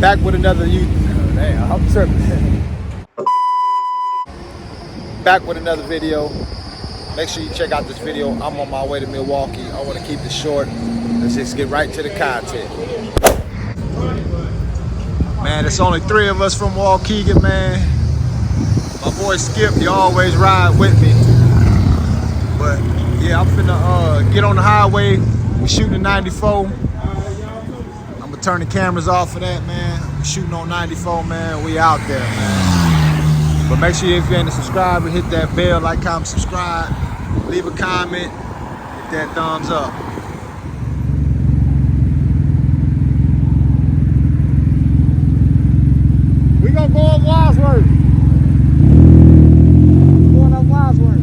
Back with another damn, I'm tripping. Back with another video. Make sure you check out this video. I'm on my way to Milwaukee. I want to keep this short. Let's just get right to the content. Man, it's only 3 of us from Waukegan, man. My boy Skip, he always ride with me. But yeah, I'm finna get on the highway. We're shooting 94. I'm gonna turn the cameras off for that, man. We're shooting on 94, man. We out there, man. But make sure if you ain't a subscriber, hit that bell, like, comment, subscribe. Leave a comment, hit that thumbs up. We gonna go up Wadsworth. Going up Wadsworth.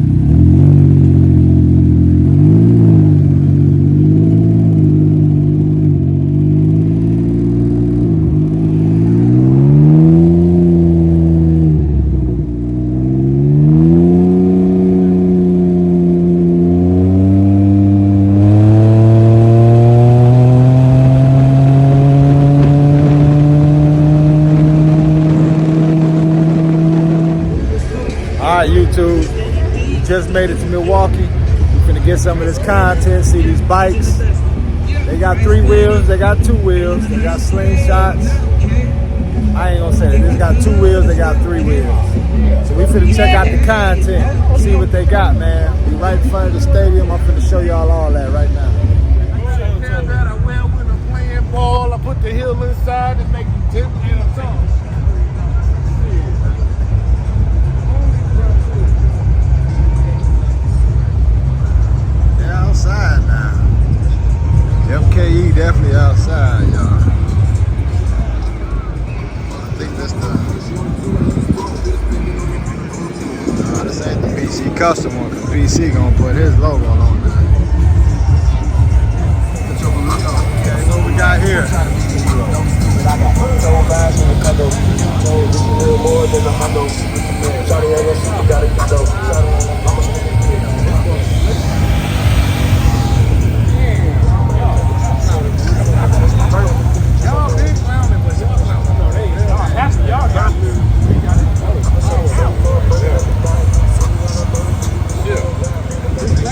YouTube, just made it to Milwaukee. We're gonna get some of this content, see these bikes. They got 3 wheels, they got 2 wheels, they got slingshots. I ain't gonna say it, they got 2 wheels, they got 3 wheels. So we finna check out the content, see what they got, man. We right in front of the stadium. I'm finna show y'all all that right now. I went with a playing ball, I put the hill inside and make it 10 minutes off. Outside now. MKE definitely outside, y'all. I think that's this ain't the BC custom one, because BC gonna put his logo on there. Okay, what we got here?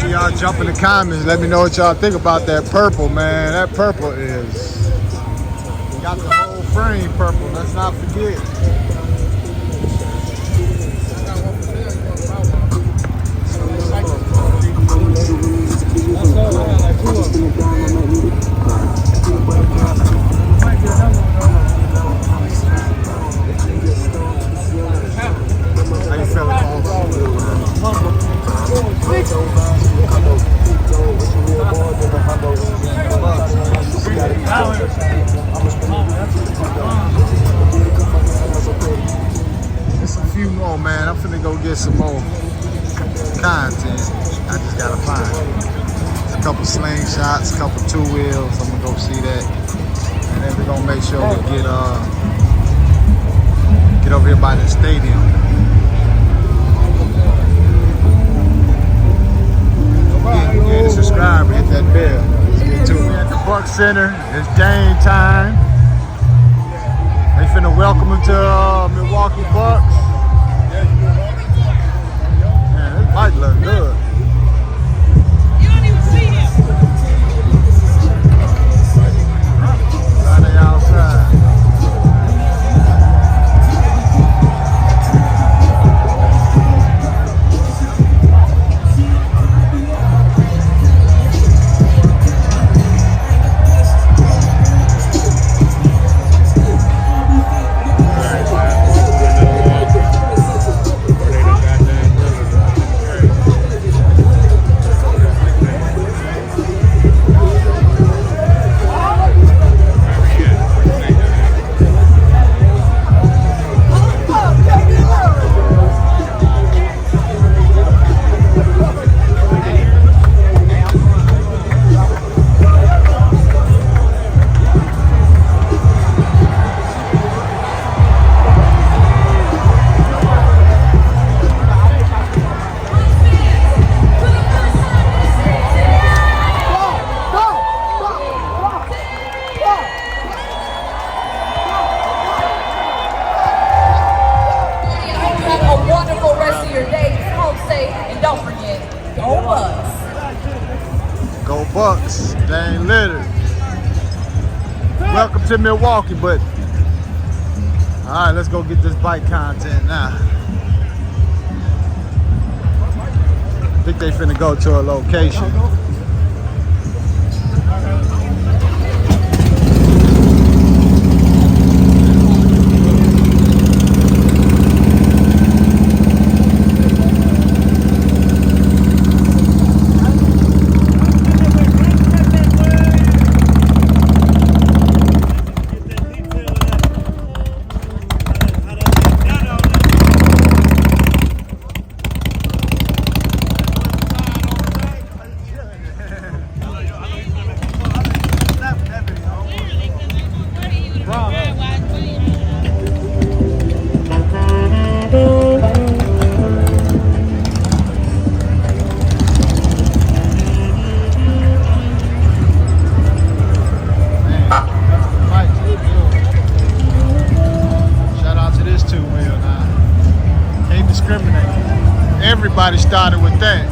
Y'all jump in the comments, let me know what y'all think about that purple, man. That purple is got the whole frame purple, let's not forget. How you feeling? There's a few more, man. I'm finna go get some more content. I just gotta find it. A couple slingshots, a couple 2 wheels. I'm gonna go see that, and then we're gonna make sure we get over here by the stadium. Get a subscriber, hit that bell. Let's get to it. At the Buck Center, it's game time. They finna welcome him to Milwaukee Bucks. Man, this bike look good. You don't even see him. Right there outside. Go Bucks. Go Bucks. Damian Lillard. Welcome to Milwaukee, but all right, let's go get this bike content now. I think they finna go to a location. Everybody started with that.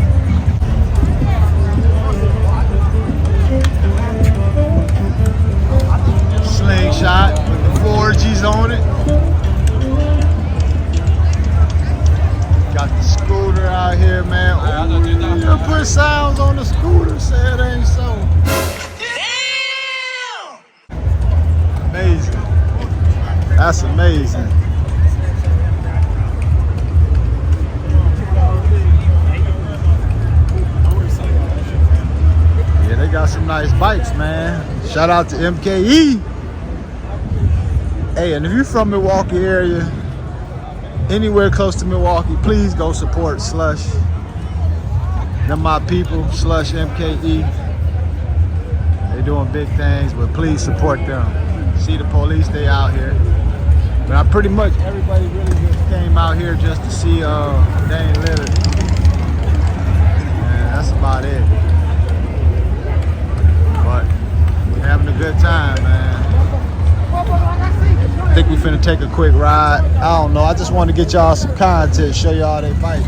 Slingshot with the 4Gs on it. Got the scooter out here, man. Ooh, put sounds on the scooter, say it ain't so. Amazing. That's amazing. They got some nice bikes, man. Shout out to MKE. Hey, and if you're from Milwaukee area, anywhere close to Milwaukee, please go support Slush. Them my people, Slush MKE. They doing big things, but please support them. See the police, they out here. But I pretty much, everybody really just came out here just to see Damian Lillard. And that's about it. But we're having a good time, man. I think we finna take a quick ride. I don't know. I just want to get y'all some content, show y'all their bikes.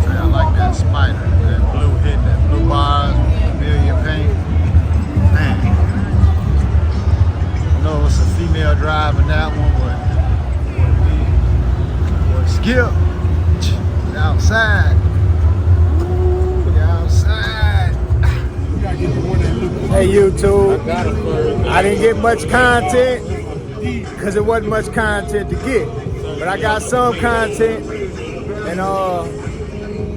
I like that Spider, that blue hit, that blue bars. It's a female driving that one, but Skip outside. Outside. Hey YouTube, I didn't get much content because it wasn't much content to get, but I got some content. And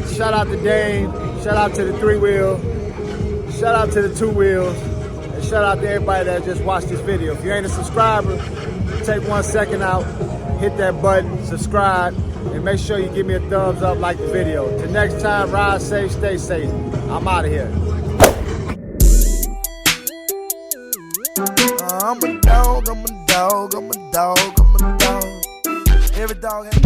shout out to Dame, shout out to the 3-wheel, shout out to the 2-wheels. Shout out to everybody that just watched this video. If you ain't a subscriber, take 1 second out, hit that button, subscribe, and make sure you give me a thumbs up, like the video. Till next time, ride safe, stay safe. I'm out of here. I'm a dog, I'm a dog, I'm a dog, I'm a dog. Every dog has